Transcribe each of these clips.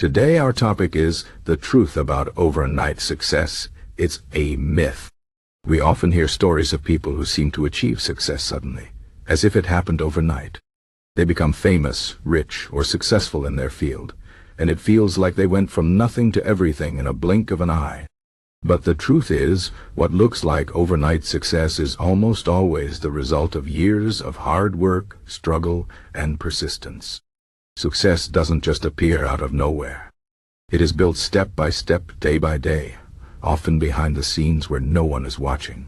Today our topic is the truth about overnight success. It's a myth. We often hear stories of people who seem to achieve success suddenly, as if it happened overnight. They become famous, rich, or successful in their field, and it feels like they went from nothing to everything in a blink of an eye. But the truth is, what looks like overnight success is almost always the result of years of hard work, struggle, and persistence. Success doesn't just appear out of nowhere. It is built step by step, day by day, often behind the scenes where no one is watching.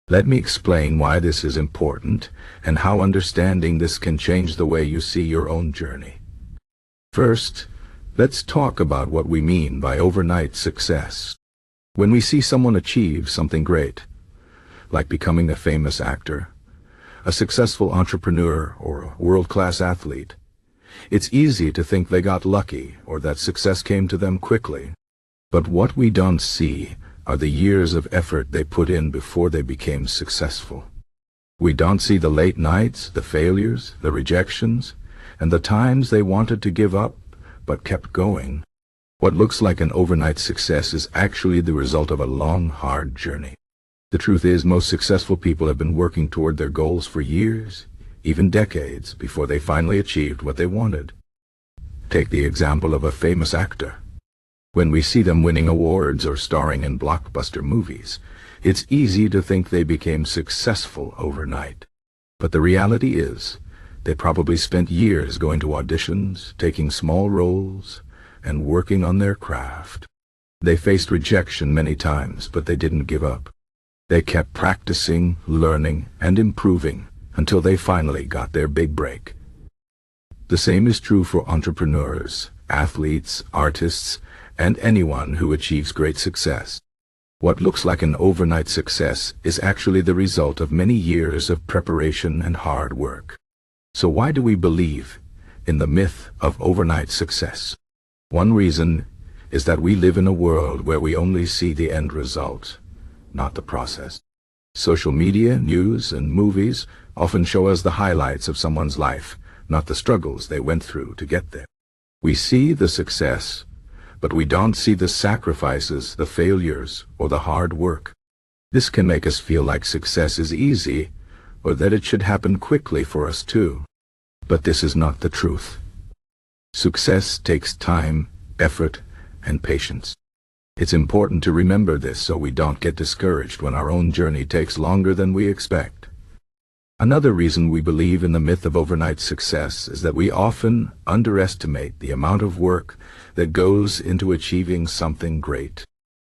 Let me explain why this is important and how understanding this can change the way you see your own journey. First, let's talk about what we mean by overnight success. When we see someone achieve something great, like becoming a famous actor, a successful entrepreneur, or a world-class athlete, it's easy to think they got lucky or that success came to them quickly. But what we don't see are the years of effort they put in before they became successful. We don't see the late nights, the failures, the rejections, and the times they wanted to give up but kept going. What looks like an overnight success is actually the result of a long, hard journey. The truth is, most successful people have been working toward their goals for years, even decades, before they finally achieved what they wanted. Take the example of a famous actor. When we see them winning awards or starring in blockbuster movies, it's easy to think they became successful overnight. But the reality is, they probably spent years going to auditions, taking small roles, and working on their craft. They faced rejection many times, but they didn't give up. They kept practicing, learning, and improving until they finally got their big break. The same is true for entrepreneurs, athletes, artists, and anyone who achieves great success. What looks like an overnight success is actually the result of many years of preparation and hard work. So why do we believe in the myth of overnight success? One reason is that we live in a world where we only see the end result, not the process. Social media, news, and movies often show us the highlights of someone's life, not the struggles they went through to get there. We see the success, but we don't see the sacrifices, the failures, or the hard work. This can make us feel like success is easy, or that it should happen quickly for us too. But this is not the truth. Success takes time, effort, and patience. It's important to remember this so we don't get discouraged when our own journey takes longer than we expect. Another reason we believe in the myth of overnight success is that we often underestimate the amount of work that goes into achieving something great.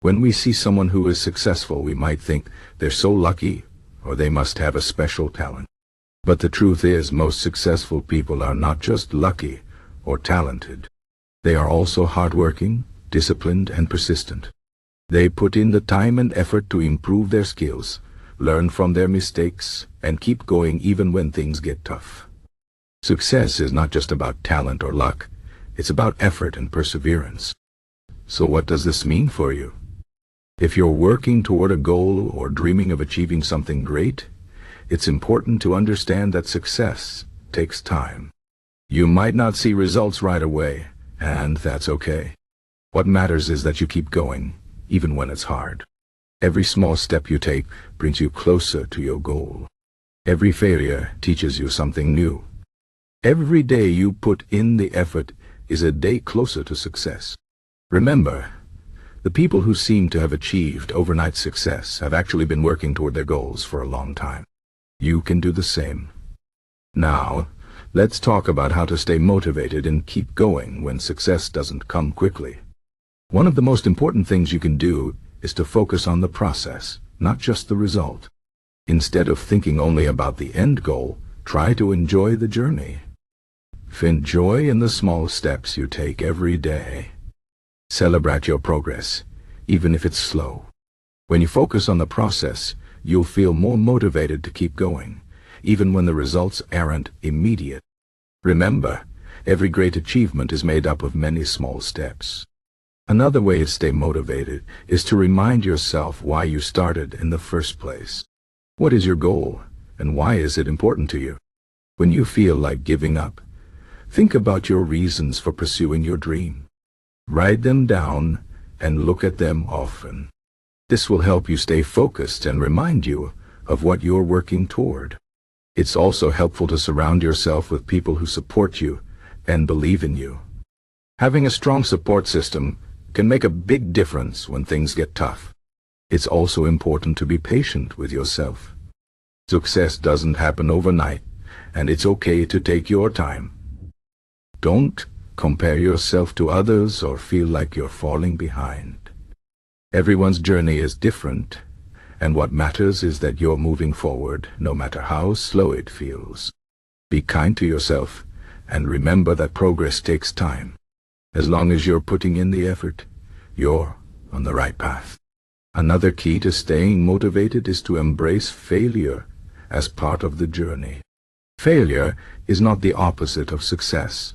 When we see someone who is successful, we might think they're so lucky or they must have a special talent. But the truth is, most successful people are not just lucky or talented. They are also hardworking, disciplined, and persistent. They put in the time and effort to improve their skills, learn from their mistakes, and keep going even when things get tough. Success is not just about talent or luck, it's about effort and perseverance. So what does this mean for you? If you're working toward a goal or dreaming of achieving something great, it's important to understand that success takes time. You might not see results right away, and that's okay. What matters is that you keep going, even when it's hard. Every small step you take brings you closer to your goal. Every failure teaches you something new. Every day you put in the effort is a day closer to success. Remember, the people who seem to have achieved overnight success have actually been working toward their goals for a long time. You can do the same. Now, let's talk about how to stay motivated and keep going when success doesn't come quickly. One of the most important things you can do is to focus on the process, not just the result. Instead of thinking only about the end goal, try to enjoy the journey. Find joy in the small steps you take every day. Celebrate your progress, even if it's slow. When you focus on the process, you'll feel more motivated to keep going, even when the results aren't immediate. Remember, every great achievement is made up of many small steps. Another way to stay motivated is to remind yourself why you started in the first place. What is your goal, and why is it important to you? When you feel like giving up, think about your reasons for pursuing your dream. Write them down and look at them often. This will help you stay focused and remind you of what you're working toward. It's also helpful to surround yourself with people who support you and believe in you. Having a strong support system can make a big difference when things get tough. It's also important to be patient with yourself. Success doesn't happen overnight, and it's okay to take your time. Don't compare yourself to others or feel like you're falling behind. Everyone's journey is different, and what matters is that you're moving forward, no matter how slow it feels. Be kind to yourself, and remember that progress takes time. As long as you're putting in the effort, you're on the right path. Another key to staying motivated is to embrace failure as part of the journey. Failure is not the opposite of success.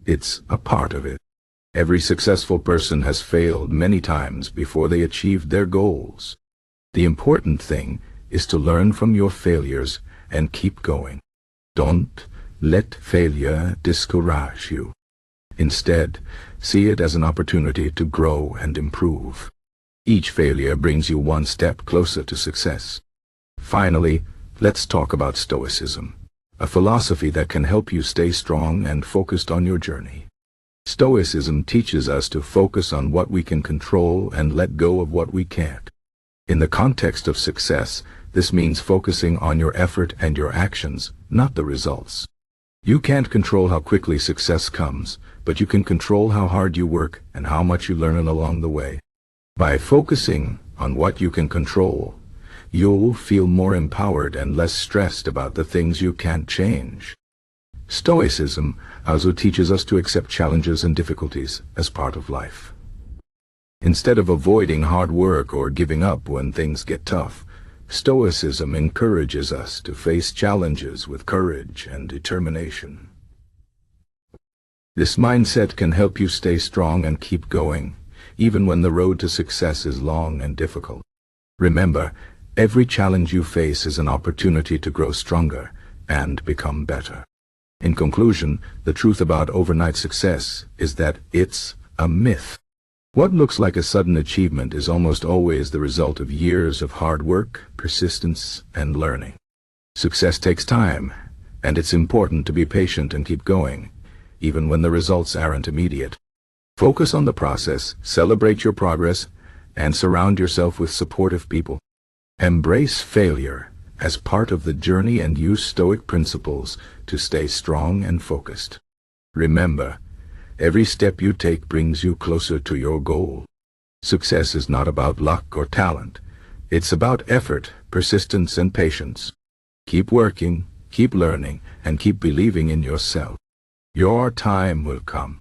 It's a part of it. Every successful person has failed many times before they achieved their goals. The important thing is to learn from your failures and keep going. Don't let failure discourage you. Instead, see it as an opportunity to grow and improve. Each failure brings you one step closer to success. Finally, let's talk about Stoicism, a philosophy that can help you stay strong and focused on your journey. Stoicism teaches us to focus on what we can control and let go of what we can't. In the context of success, this means focusing on your effort and your actions, not the results. You can't control how quickly success comes, but you can control how hard you work and how much you learn along the way. By focusing on what you can control, you'll feel more empowered and less stressed about the things you can't change. Stoicism also teaches us to accept challenges and difficulties as part of life. Instead of avoiding hard work or giving up when things get tough, Stoicism encourages us to face challenges with courage and determination. This mindset can help you stay strong and keep going, even when the road to success is long and difficult. Remember, every challenge you face is an opportunity to grow stronger and become better. In conclusion, the truth about overnight success is that it's a myth. What looks like a sudden achievement is almost always the result of years of hard work, persistence, and learning. Success takes time, and it's important to be patient and keep going, even when the results aren't immediate. Focus on the process, celebrate your progress, and surround yourself with supportive people. Embrace failure as part of the journey and use Stoic principles to stay strong and focused. Remember, every step you take brings you closer to your goal. Success is not about luck or talent. It's about effort, persistence, and patience. Keep working, keep learning, and keep believing in yourself. Your time will come.